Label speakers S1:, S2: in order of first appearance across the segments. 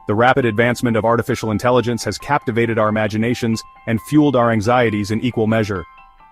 S1: The rapid advancement of artificial intelligence has captivated our imaginations and fueled our anxieties in equal measure.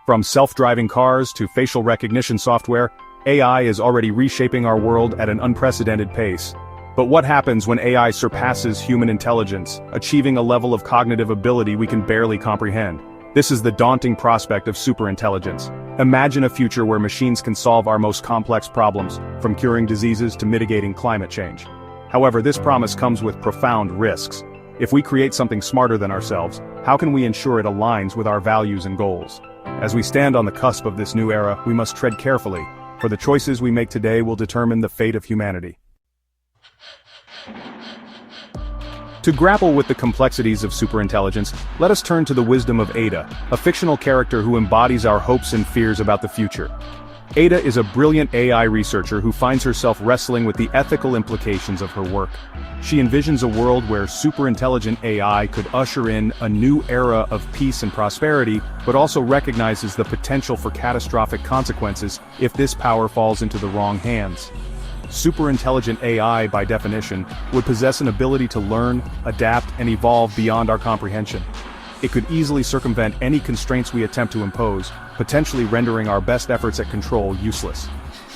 S1: From self-driving cars to facial recognition software, AI is already reshaping our world at an unprecedented pace. But what happens when AI surpasses human intelligence, achieving a level of cognitive ability we can barely comprehend? This is the daunting prospect of superintelligence. Imagine a future where machines can solve our most complex problems, from curing diseases to mitigating climate change. However, this promise comes with profound risks. If we create something smarter than ourselves, how can we ensure it aligns with our values and goals? As we stand on the cusp of this new era, we must tread carefully, for the choices we make today will determine the fate of humanity. To grapple with the complexities of superintelligence, let us turn to the wisdom of Ada, a fictional character who embodies our hopes and fears about the future. Ada is a brilliant AI researcher who finds herself wrestling with the ethical implications of her work. She envisions a world where superintelligent AI could usher in a new era of peace and prosperity, but also recognizes the potential for catastrophic consequences if this power falls into the wrong hands. Superintelligent AI, by definition, would possess an ability to learn, adapt, and evolve beyond our comprehension. It could easily circumvent any constraints we attempt to impose, potentially rendering our best efforts at control useless.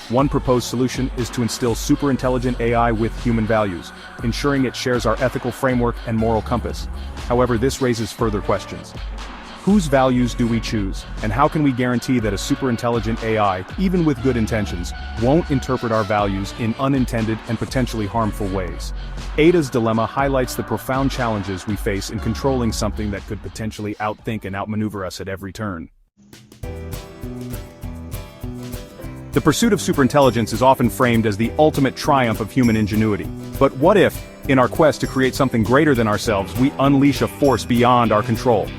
S1: One proposed solution is to instill superintelligent AI with human values, ensuring it shares our ethical framework and moral compass. However, this raises further questions. Whose values do we choose, and how can we guarantee that a superintelligent AI, even with good intentions, won't interpret our values in unintended and potentially harmful ways? Ada's dilemma highlights the profound challenges we face in controlling something that could potentially outthink and outmaneuver us at every turn. The pursuit of superintelligence is often framed as the ultimate triumph of human ingenuity. But what if, in our quest to create something greater than ourselves, we unleash a force beyond our control?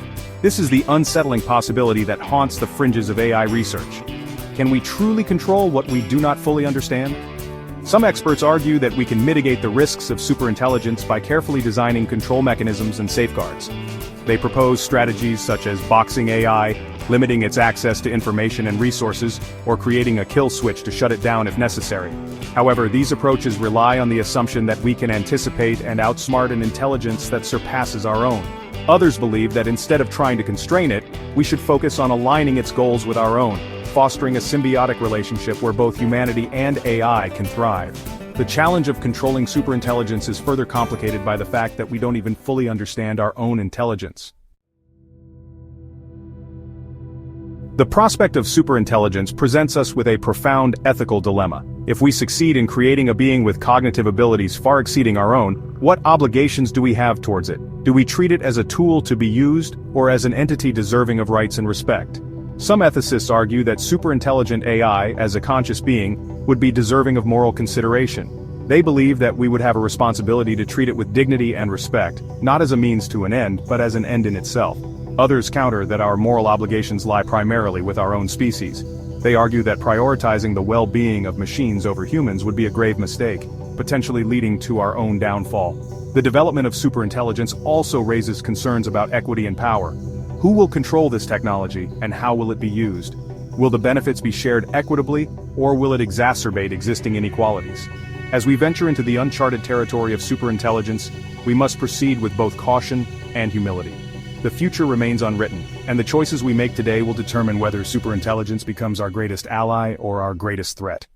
S1: This is the unsettling possibility that haunts the fringes of AI research. Can we truly control what we do not fully understand? Some experts argue that we can mitigate the risks of superintelligence by carefully designing control mechanisms and safeguards. They propose strategies such as boxing AI, limiting its access to information and resources, or creating a kill switch to shut it down if necessary. However, these approaches rely on the assumption that we can anticipate and outsmart an intelligence that surpasses our own. Others believe that instead of trying to constrain it, we should focus on aligning its goals with our own, fostering a symbiotic relationship where both humanity and AI can thrive. The challenge of controlling superintelligence is further complicated by the fact that we don't even fully understand our own intelligence. The prospect of superintelligence presents us with a profound ethical dilemma. If we succeed in creating a being with cognitive abilities far exceeding our own, what obligations do we have towards it? Do we treat it as a tool to be used, or as an entity deserving of rights and respect? Some ethicists argue that superintelligent AI, as a conscious being, would be deserving of moral consideration. They believe that we would have a responsibility to treat it with dignity and respect, not as a means to an end, but as an end in itself. Others counter that our moral obligations lie primarily with our own species. They argue that prioritizing the well-being of machines over humans would be a grave mistake, potentially leading to our own downfall. The development of superintelligence also raises concerns about equity and power. Who will control this technology, and how will it be used? Will the benefits be shared equitably, or will it exacerbate existing inequalities? As we venture into the uncharted territory of superintelligence, we must proceed with both caution and humility. The future remains unwritten, and the choices we make today will determine whether superintelligence becomes our greatest ally or our greatest threat.